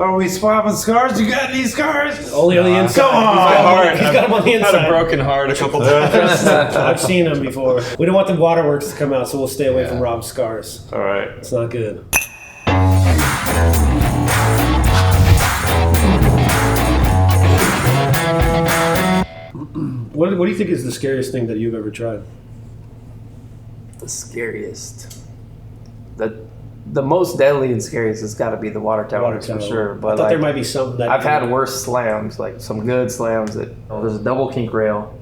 Are we swapping scars? You got any scars? Only on the inside. Come on. He's got them on the inside. Had a broken heart a couple times. I've seen them before. We don't want the waterworks to come out, so we'll stay away from Rob's scars. All right. It's not good. What do you think is the scariest thing that you've ever tried? The scariest. The most deadly and scariest has got to be the water tower for sure. But I thought there might be some that I've had worse slams, like some good slams. There's a double kink rail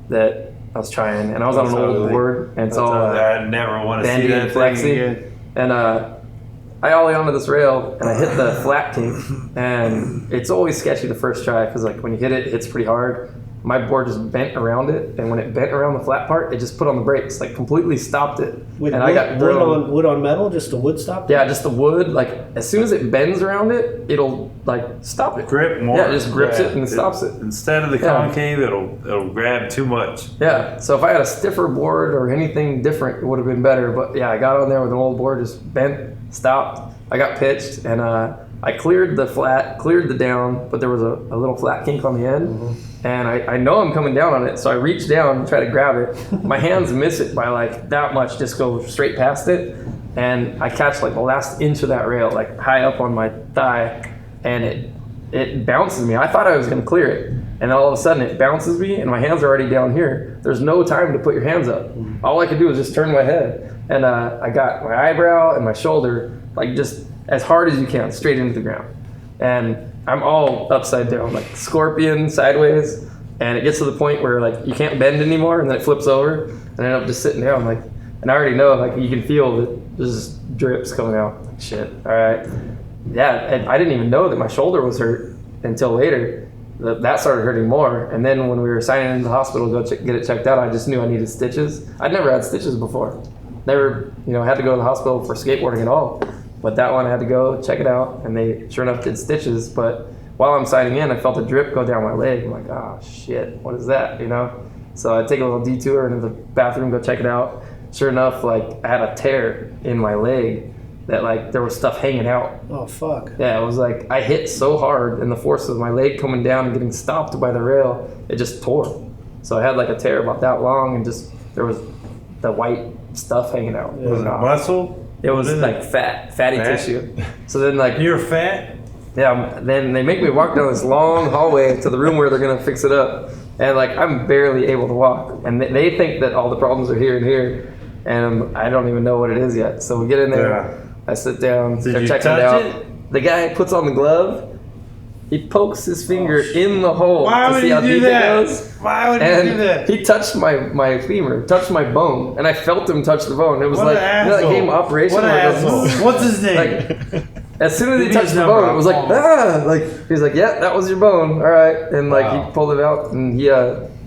that I was trying, and I was on an old board, and so I never want to see that flexy, again. and I ollie onto this rail, and I hit the flat kink, and it's always sketchy the first try because like when you hit it, it's pretty hard. My board just bent around it, and when it bent around the flat part, it just put on the brakes, like completely stopped it. I got wood on metal, just the wood stopped it? Yeah, just the wood. Like as soon as it bends around it, it'll like stop it. Grip more. Yeah, it just grips it and stops it. Instead of the concave, it'll grab too much. Yeah. So if I had a stiffer board or anything different, it would have been better. But yeah, I got on there with an old board, just bent, stopped. I got pitched, and I cleared the flat, cleared the down, but there was a little flat kink on the end. Mm-hmm. And I know I'm coming down on it, so I reach down and try to grab it. My hands miss it by like that much, just go straight past it. And I catch like the last inch of that rail, like high up on my thigh, and it bounces me. I thought I was gonna clear it. And then all of a sudden it bounces me and my hands are already down here. There's no time to put your hands up. All I could do was just turn my head. And I got my eyebrow and my shoulder, like just as hard as you can, straight into the ground. And I'm all upside down, like scorpion sideways, and it gets to the point where like you can't bend anymore, and then it flips over, and I end up just sitting down, like, and I already know, like you can feel that there's drips coming out. Like, shit, all right, yeah. And I didn't even know that my shoulder was hurt until later. That started hurting more, and then when we were signing into the hospital to go get it checked out, I just knew I needed stitches. I'd never had stitches before, never, had to go to the hospital for skateboarding at all. But that one I had to go check it out, and they sure enough did stitches. But while I'm signing in, I felt a drip go down my leg. I'm like, oh shit, what is that? So I take a little detour into the bathroom, go check it out. Sure enough, like I had a tear in my leg that like there was stuff hanging out. Oh fuck. Yeah, it was like I hit so hard, and the force of my leg coming down and getting stopped by the rail, it just tore. So I had like a tear about that long, and just there was the white stuff hanging out. Was it muscle? It was like fatty tissue. So then like... You're fat? Yeah, then they make me walk down this long hallway to the room where they're gonna fix it up. And like, I'm barely able to walk. And they think that all the problems are here and here. And I don't even know what it is yet. So we get in there, I sit down, they're checking it out. The guy puts on the glove. He pokes his finger in the hole to see how deep it goes. Why would he do that? He touched my femur, touched my bone, and I felt him touch the bone. It was what like that game Operation. What asshole? What's his name? Like, as soon as he touched the bone, it was like he's like, yeah, that was your bone, all right, and like he pulled it out, and he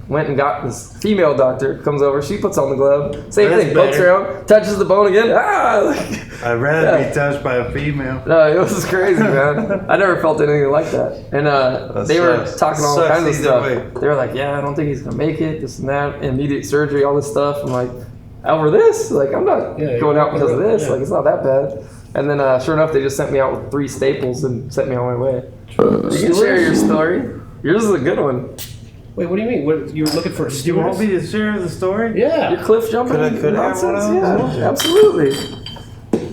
went and got this female doctor, comes over, she puts on the glove, same thing, pokes around, touches the bone again, I'd rather be touched by a female. No, it was crazy, man. I never felt anything like that. And they were talking all kinds of stuff. They were like, yeah, I don't think he's gonna make it, this and that, immediate surgery, all this stuff. I'm like, over this? Like, I'm not going out because of this. Like, it's not that bad. And then sure enough, they just sent me out with 3 staples and sent me on my way. You can share your story. Yours is a good one. Wait, what do you mean? What, you were looking for a stewardess? You want me to share the story? Yeah. Your cliff jumping nonsense? Yeah, absolutely.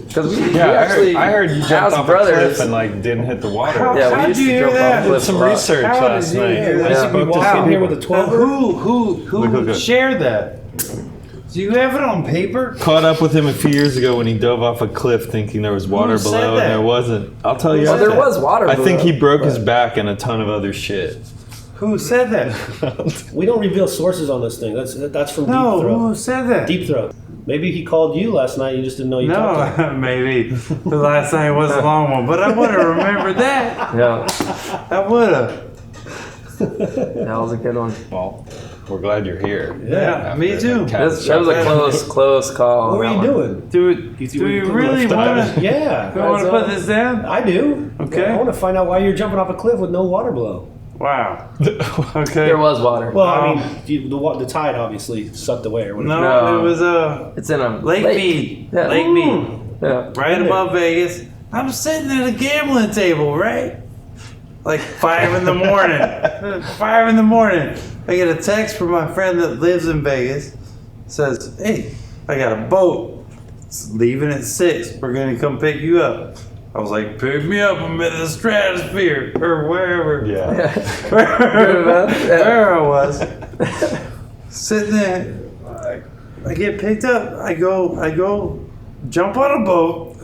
Because we actually, I heard you jumped off a cliff and like didn't hit the water. How did you hear that? I did some research last night. I spoke to in here with a 12er. Who shared that? Do you have it on paper? Caught up with him a few years ago when he dove off a cliff thinking there was water below and there wasn't. I'll tell you. Well, there was water below. I think he broke his back and a ton of other shit. Who said that? We don't reveal sources on this thing. That's from Deep Throat. No, who said that? Deep Throat. Maybe he called you last night. You just didn't know you talked to him. Maybe. The last night was a long one, but I would have remembered that. Yeah. I would have. That was a good one. Well, we're glad you're here. Yeah, me too. That was a close call. What were you doing? Do you really want to? Yeah. You want to put this down? I do. Okay. I want to find out why you're jumping off a cliff with no water below. Wow. Okay. There was water. Well, I mean, the tide obviously sucked away or whatever. No, it was it's in a Lake Mead. Yeah. Lake Mead. Yeah. Right above Vegas. I'm sitting at a gambling table, right? like 5 in the morning. 5 in the morning. I get a text from my friend that lives in Vegas. Says, hey, I got a boat. It's leaving at 6. We're going to come pick you up. I was like, pick me up. I'm in the stratosphere. Or wherever. Yeah. Where I was. Sitting there. I get picked up. I go jump on a boat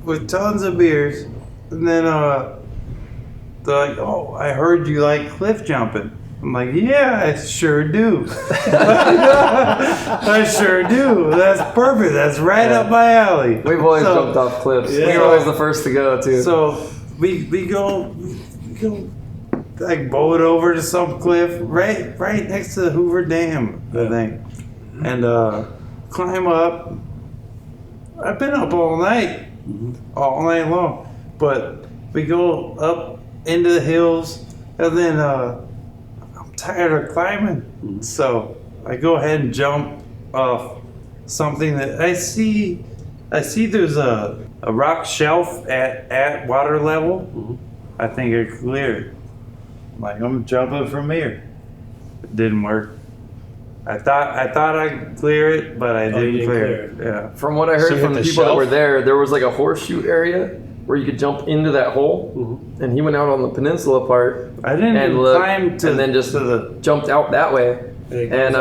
with tons of beers. And then they're like, oh, I heard you like cliff jumping. I'm like, yeah, I sure do. I sure do. That's perfect. That's right up my alley. We've always jumped off cliffs. Yeah. We were always the first to go too. So we go like boat over to some cliff right next to the Hoover Dam, I think, and climb up. I've been up all night long, but we go up into the hills, and then I'm tired of climbing, so I go ahead and jump off something that I see. There's a rock shelf at water level. I think I cleared. Like, I'm jumping from here. It didn't work. I thought I'd clear it, but I didn't clear it. Yeah. From what I heard from the people that were there was like a horseshoe area where you could jump into that hole, and he went out on the peninsula part. I didn't climb to and then just jumped out that way. And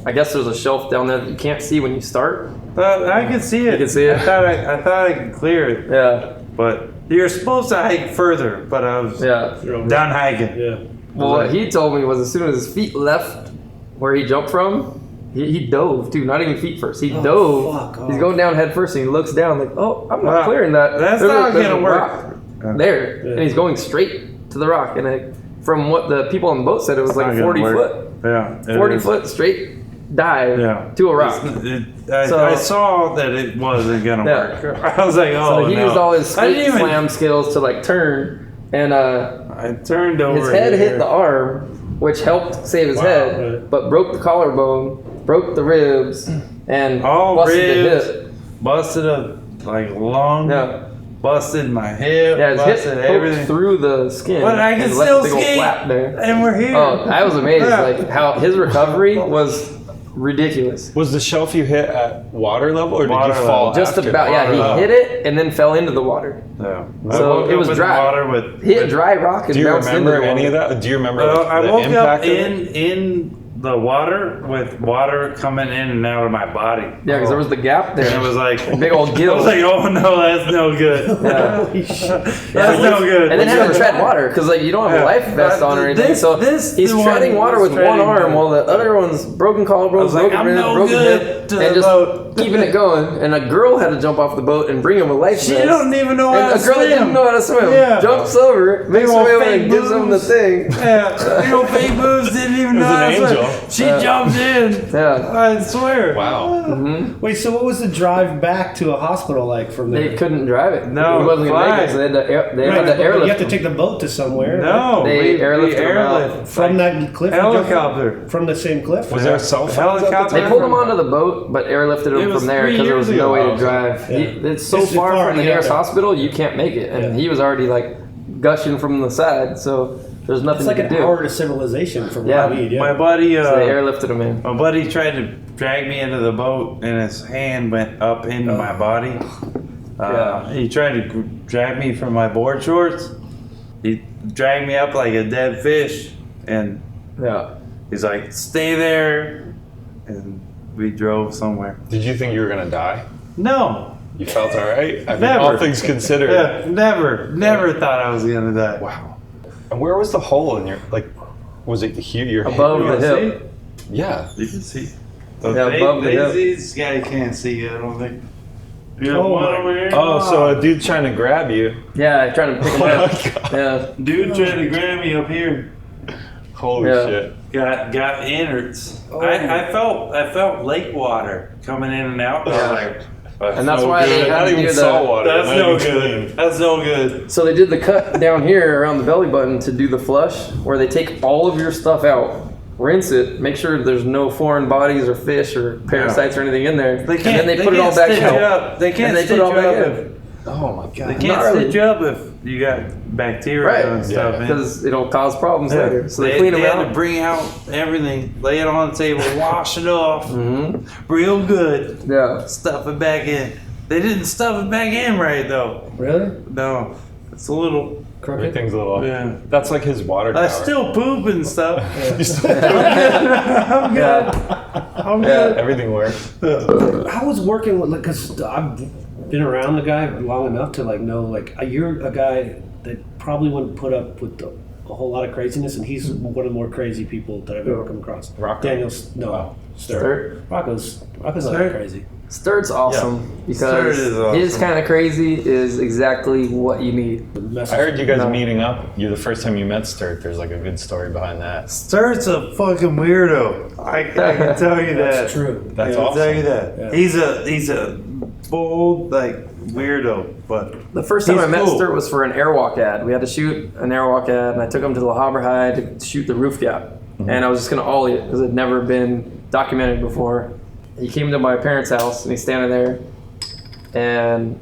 I guess there's a shelf down there that you can't see when you start. I could see it. You can see it? I thought I could clear it. Yeah. But you're supposed to hike further, but I was done hiking. Yeah. Well, what he told me was as soon as his feet left where he jumped from, he dove too, not even feet first. He dove. Fuck off. He's going down head first and he looks down like, oh, I'm not clearing that. That's There's not there's gonna a work. rock there. And he's going straight to the rock. And from what the people on the boat said, it was like 40 foot. Yeah. 40 foot straight dive to a rock. I saw that it wasn't gonna work. I was like, oh, so he used all his straight slam skills to like turn, and I turned over. his head hit the arm, which helped save his head, but broke the collarbone, broke the ribs, and busted ribs, the hip. Busted a lung. Busted my hip. Yeah, his busted hip everything poked through the skin. But I can and left still a big old skate, flap there. and we're here. Oh, I was amazed, like how his recovery was ridiculous. Was the shelf you hit at water level, or did Water you fall? Just after? about, he hit it and then fell into the water. Yeah. So it was dry. Water with, Hit dry rock and Do you bounced into the remember water. any of that? Do you remember I the woke up impact of it? in the water with water coming in and out of my body. Yeah, because there was the gap there. And it was like big old I gill. was like, oh no, that's no good. That's no good. And then having to tread water because you don't have a life vest on or anything. So he's treading water with one arm while the other one's broken collarbone, broken rib, broken hip, and just keeping it going. And a girl had to jump off the boat and bring him a life vest. She don't even know how to swim. And a girl that didn't know how to swim jumps over, makes her way over and gives him the thing. Yeah, fake boobs didn't even know how to swim. She jumped in. Yeah, I swear. Wow. Wait, so what was the drive back to a hospital like from there? they couldn't drive it. No, he wasn't gonna make it, so they had to airlift. You have to take the boat to somewhere. No, They we airlifted him out. airlift From that cliff? you jumped helicopter. From the same cliff? Was there a cell phone? Helicopter. They pulled him onto the boat, but airlifted It him was from there 3 because there was years no way ago. to drive. Yeah. It's so It's too far far from the to get nearest there. hospital, you can't make it. And he was already gushing from the side, so there's nothing It's like you an can do. hour to civilization from Yeah. Hamid, My buddy, So they airlifted him in. my buddy tried to drag me into the boat, and his hand went up into my body. He tried to drag me from my board shorts. He dragged me up like a dead fish, and he's like, "Stay there," and we drove somewhere. Did you think you were gonna die? No, You felt all right? I mean, Never. all things considered. never thought I was gonna die. Wow. And where was the hole in your, was it here? Your Above hip? the hip. Yeah. You can see. Above the hip. This guy can't see it, I don't think. Yeah, Oh one my over here. Oh, so a dude trying to grab you. Yeah, trying to pick him Oh up. my God. Yeah. Dude tried to grab me up here. Holy Yeah. shit. Got innards. I felt lake water coming in and out. I was like, And that's why they Not had to even do salt the. water. that's not no even good. clean. That's no good. So they did the cut down here around the belly button to do the flush, where they take all of your stuff out, rinse it, make sure there's no foreign bodies or fish or parasites or anything in there, They can't. and then they put it all back stitch in. you up. They can't And they stitch put it all you back up in. if Oh my God. they can't Gnarly. stitch you up you got bacteria Right. and stuff. in. Because it'll cause problems Yeah. later. So they clean them had out. to bring out everything, lay it on the table, wash it off real good, Yeah. stuff it back in. They didn't stuff it back in right though. Really? No, it's a little. Crooked? Everything's a little. Yeah. That's like his water tower. I still poop and stuff. Yeah. I'm Yeah. good. Everything works. How was working with, because I've been around the guy long enough to like know, like, you're a guy that probably wouldn't put up with a whole lot of craziness, and he's one of the more crazy people that I've ever come across. Rocco? Daniel, no, Sturt. Sturt? Rocco's not Sturt? that crazy. Sturt's awesome Sturt because is awesome. his kind of crazy is exactly what you need. I heard you guys No. meeting up. You're the first time you met Sturt. There's like a good story behind that. Sturt's a fucking weirdo. I can tell you that. That's true. That's I can awesome. tell you that. Yeah. He's a bold like weirdo, but The first time he's I met cool. Sturt was for an airwalk ad. We had to shoot an airwalk ad, and I took him to La Habra High to shoot the roof gap. And I was just going to ollie it because it had never been documented before. He came to my parents' house, and he's standing there, and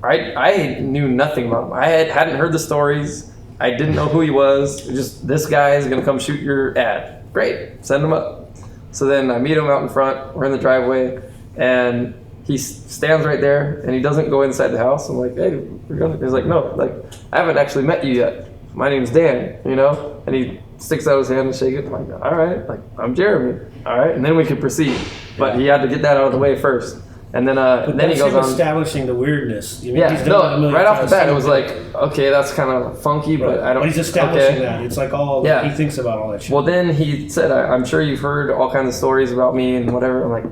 I knew nothing about him. I hadn't heard the stories. I didn't know who he was. Just, this guy is going to come shoot your ad. Great, send him up. So then I meet him out in front. We're in the driveway, and he stands right there, and he doesn't go inside the house. I'm like, hey, we're going. He's like, no, like, I haven't actually met you yet. My name's Dan, you know? And he sticks out his hand and shakes it. I'm like, all right, like, I'm Jeremy. All right, and then we could proceed. But he had to get that out of the way first. And then, But then he that's goes him on. establishing the weirdness. You mean, Yeah, he's done that a no, million right off the times. bat, it was like, okay, that's kind of funky, but I don't. But he's establishing okay. that. It's like all Yeah. he thinks about all that shit. Well, then he said, I'm sure you've heard all kinds of stories about me and whatever. I'm like,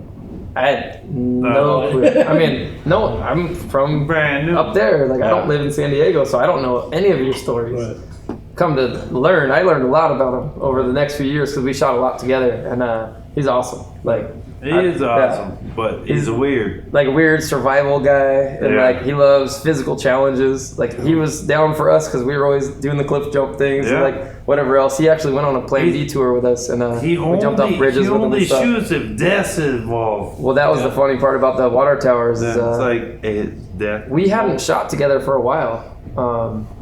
I had no clue. I mean, no, I'm from brand new. up there. Like, I don't live in San Diego, so I don't know any of your stories. Right. Come to learn, I learned a lot about him over the next few years because we shot a lot together, and he's awesome. Like, He is awesome, but he's weird. like a weird survival guy, and Yeah. like he loves physical challenges. Like, he was down for us because we were always doing the cliff jump things and Yeah. like whatever else. He actually went on a Plan B tour with us, and He we jumped off bridges he with him only and stuff. shoots if death's involved. Well, that was the funny part about the water towers. Is, It's like it's death. we hadn't shot together for a while.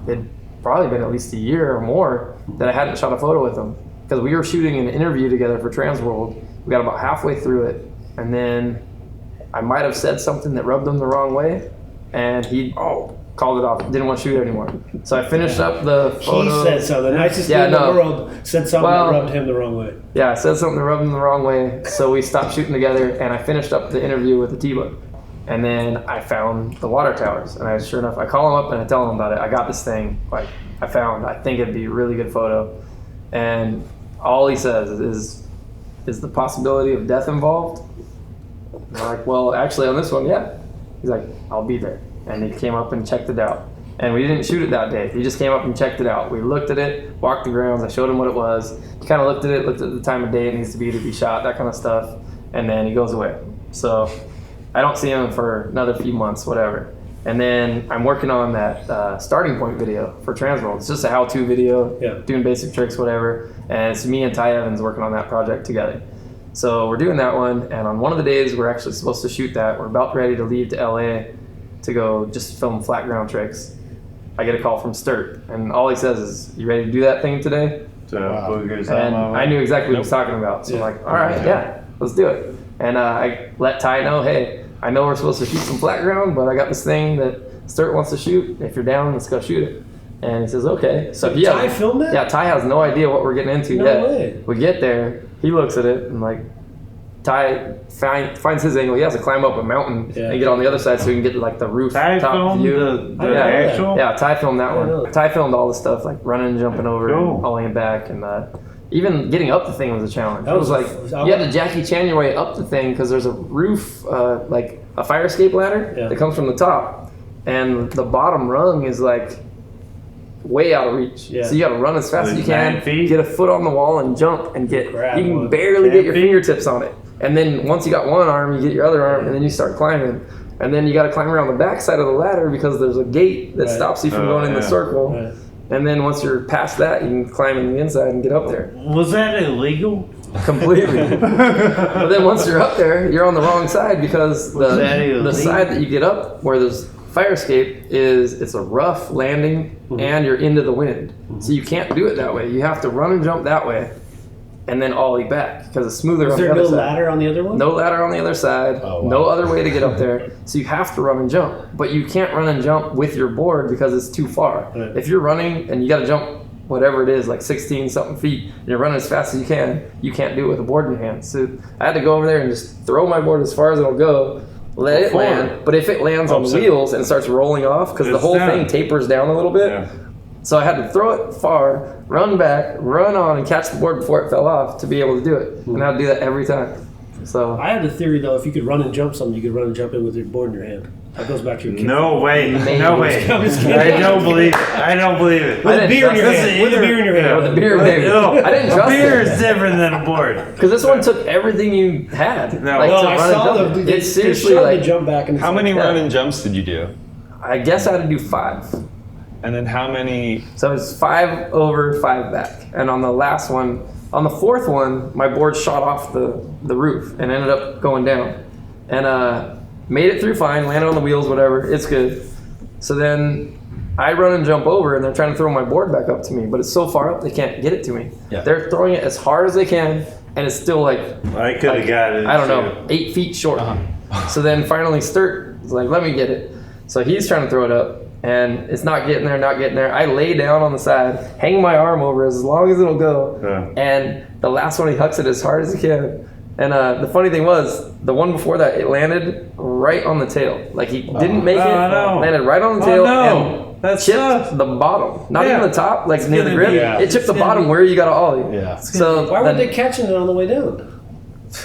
It'd probably been at least a year or more that I hadn't shot a photo with him because we were shooting an interview together for TransWorld. We got about halfway through it, and then I might have said something that rubbed him the wrong way, and he called it off. Didn't want to shoot anymore. So I finished up the photo. He said so. The nicest Yeah, dude in no. the world said something Well- that rubbed him the wrong way. Yeah, I said something that rubbed him the wrong way, so we stopped shooting together, and I finished up the interview with the T-Book. And then I found the water towers, and sure enough, I call him up and I tell him about it. I got this thing, like, I think it'd be a really good photo. And all he says is the possibility of death involved? And I'm like, well, actually on this one, yeah. He's like, I'll be there. And he came up and checked it out. And we didn't shoot it that day. He just came up and checked it out. We looked at it, walked the grounds, I showed him what it was. He kind of looked at it, looked at the time of day it needs to be shot, that kind of stuff. And then he goes away. So I don't see him for another few months, whatever. And then I'm working on that starting point video for TransWorld. It's just a how-to video, doing basic tricks, whatever. And it's me and Ty Evans working on that project together. So we're doing that one, and on one of the days we're actually supposed to shoot that. We're about ready to leave to LA to go just film flat ground tricks. I get a call from Sturt, and all he says is, "You ready to do that thing today?" And I knew exactly what he was talking about. So I'm like, all right, yeah, let's do it. And I let Ty know, hey, I know we're supposed to shoot some flat ground, but I got this thing that Sturt wants to shoot. If you're down, let's go shoot it. And he says, okay. So he Ty filmed it? Yeah, Ty has no idea what we're getting into No yet. way. We get there, he looks at it, and like, Ty finds his angle. He has to climb up a mountain and get on the other side so he can get like the roof Ty top filmed view. the actual? Yeah, Ty filmed that know. one. Ty filmed all the stuff like running, jumping over, Cool. and ollie back, and even getting up the thing was a challenge. That It was was like you had to Jackie Chan your way up the thing because there's a roof, like a fire escape ladder that comes from the top, and the bottom rung is like way out of reach. Yeah. So you got to run as fast as you can, 9 feet? get a foot on the wall, and jump and get. Grab You can one. barely 10 get your feet? fingertips on it, and then once you got one arm, you get your other arm, and then you start climbing. And then you got to climb around the back side of the ladder because there's a gate that Right. stops you from Oh, going in the yeah. circle. Right. And then once you're past that, you can climb in the inside and get up there. Was that illegal? Completely. But then once you're up there, you're on the wrong side because Was that the illegal? side that you get up where there's Fire escape it's a rough landing and you're into the wind. So you can't do it that way. You have to run and jump that way and then ollie back because it's smoother on the other side. Is there no ladder on the other one? No ladder on the other side. Oh, wow. No other way to get up there. So you have to run and jump. But you can't run and jump with your board because it's too far. Right. If you're running and you got to jump whatever it is, like 16 something feet, and you're running as fast as you can't do it with a board in your hand. So I had to go over there and just throw my board as far as it'll go, let it land. But if it lands on the wheels and starts rolling off, because the whole thing tapers down a little bit, so I had to throw it far, run back, run on, and catch the board before it fell off to be able to do it. And I had to do that every time. So I had the theory though, if you could run and jump something, you could run and jump in with your board in your hand. That goes back to your kid. No way. No way. I'm just kidding. I don't believe it. I don't believe it. With a beer in your hand. With a beer in your hand. with the beer, maybe. No, I didn't a trust beer it. is different than a board. Because this one took everything you had. No. Like, No, to I run and saw jump. the It's seriously the like, jump back. And How many run and jumps did you do? I guess I had to do 5. And then how many? So it's 5 over, 5 back. And on the last one, on the 4th one, my board shot off the roof and ended up going down. And made it through fine, landed on the wheels, whatever, it's good. So then I run and jump over and they're trying to throw my board back up to me, but it's so far up they can't get it to me. Yeah. They're throwing it as hard as they can and it's still like, I could have got it. I don't know, 8 feet short. So then finally Sturt was like, let me get it. So he's trying to throw it up and it's not getting there. I lay down on the side, hang my arm over as long as it'll go. And the last one he hucks it as hard as he can. And the funny thing was, the one before that, it landed right on the tail. Like he didn't make it, landed right on the tail and chipped the bottom. Not even the top, like near the grip. It chipped the bottom where you got to ollie. Yeah. So why were they catching it on the way down?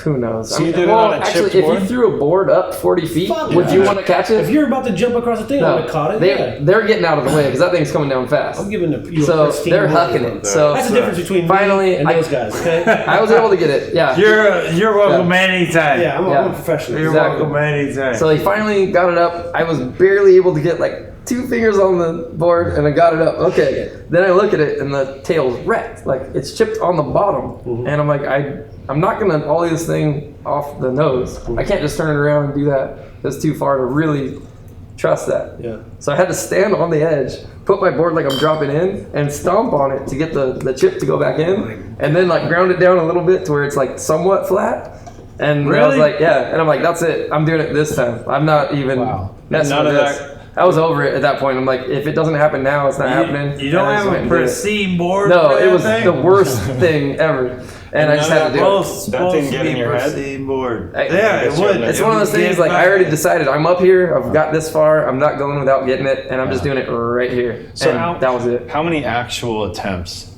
Who knows? So you did it on a chipped actually, board? if you threw a board up 40 feet, Fuck would yeah. you want to catch it? If you're about to jump across the thing, I would have caught it. They're getting out of the way because that thing's coming down fast. I'm giving you a So pristine they're board. hucking it. So That's the difference between finally, me and those guys. Okay. I was able to get it. Yeah. You're welcome anytime. Yeah, I'm a professional. You're Exactly. welcome anytime. So he finally got it up. I was barely able to get like 2 fingers on the board and I got it up. Okay. Then I look at it and the tail's wrecked. Like it's chipped on the bottom. And I'm like, I'm not gonna ollie this thing off the nose. I can't just turn it around and do that. That's too far to really trust that. Yeah. So I had to stand on the edge, put my board like I'm dropping in, and stomp on it to get the chip to go back in, and then like ground it down a little bit to where it's like somewhat flat. And I was like, yeah. And I'm like, that's it. I'm doing it this time. I'm not even messing None with of this. that. I was over it at that point. I'm like, if it doesn't happen now, it's not happening. You don't And I just have went a and did it. pristine board. No, for it that was thing? the worst thing ever. And I just had to do it. That didn't get in your head? Pristine board. Yeah, it would. It's one of those things like I already decided I'm up here. I've got this far. I'm not going without getting it, and I'm just doing it right here. So and that was it. How many actual attempts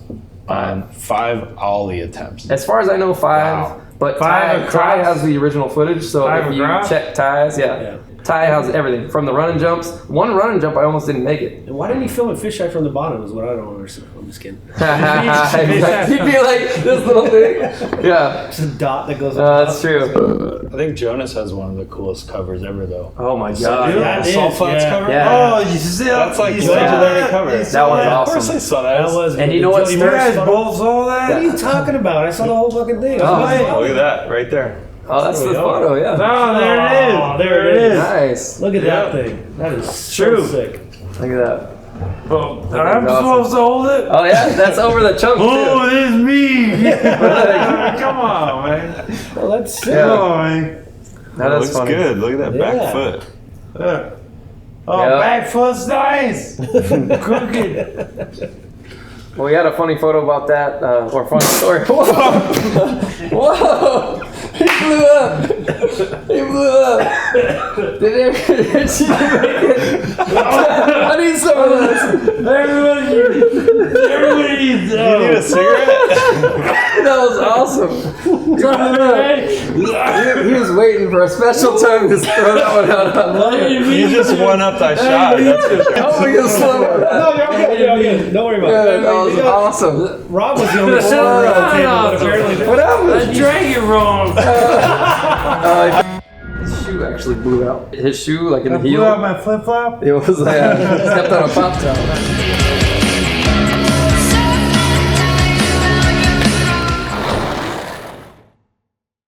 on 5 ollie attempts? As far as I know, 5. Wow. But 5 Ty across? has the original footage, so 5 if you across? check Ty's, yeah. Ty has everything from the run and jumps. One run and jump, I almost didn't make it. And why didn't he film it fisheye from the bottom? Is what I don't understand. I'm just kidding. He'd be like this little thing. Yeah, Just a dot that goes up. that's true. I think Jonas has one of the coolest covers ever, though. Oh my god. Yeah, it is, Salt Flats yeah. cover? Yeah. Oh, you still. That's like you still legendary that? cover. You That still was that? Of course awesome. I saw that. That was. And you know what, Jody You Sturt? guys Morris both saw that? What are you talking about? I saw the whole fucking thing. Oh, Look at that, right there. Oh, that's the There we photo, go. yeah. Oh, there it is. Oh, there it is. Nice. Look at Yeah. that thing. That is True. so sick. Look at that. Oh, That's I'm awesome. supposed to hold it? Oh yeah, that's over the chunk Oh, too. it is me. Come on, man. Well, that's sick. Yeah. Come on, man. That Looks is funny. good. Look at that Yeah. back foot. Oh, Yeah. back foot's nice. Crooked. Well, we had a funny photo about that, or funny story. Whoa! Whoa! He blew up! He blew up! Did you make it? I need some of this! Everybody needs You need a cigarette? That was awesome! He was waiting for a special time to throw that one out on there. You just one up that shot. That's for sure. Oh, we can slow it down. No, you're okay. You're okay. Don't worry about Yeah, it. that was awesome. Rob was the only one around the table, but apparently What happened? drank it wrong. His shoe actually blew out. His shoe, like in the I blew heel. out my flip flop. It was like stepped on a pop top.